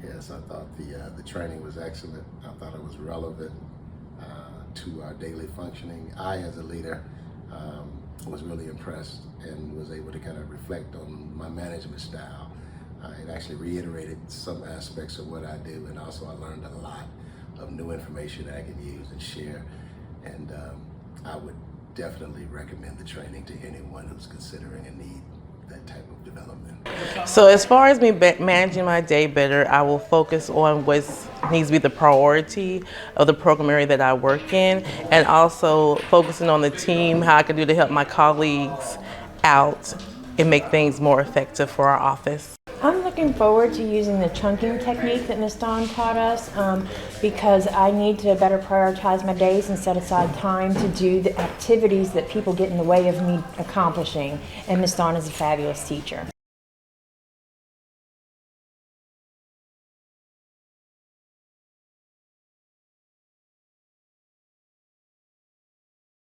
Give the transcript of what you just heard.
Yes, I thought the training was excellent. I thought it was relevant to our daily functioning. I, as a leader, was really impressed and was able to kind of reflect on my management style. It actually reiterated some aspects of what I do, and also I learned a lot of new information that I can use and share. And I would definitely recommend the training to anyone who's considering and need that type of development. So as far as me managing my day better, I will focus on what needs to be the priority of the program area that I work in, and also focusing on the team, how I can do to help my colleagues out and make things more effective for our office. I'm looking forward to using the chunking technique that Ms. Dawn taught us because I need to better prioritize my days and set aside time to do the activities that people get in the way of me accomplishing. And Ms. Dawn is a fabulous teacher.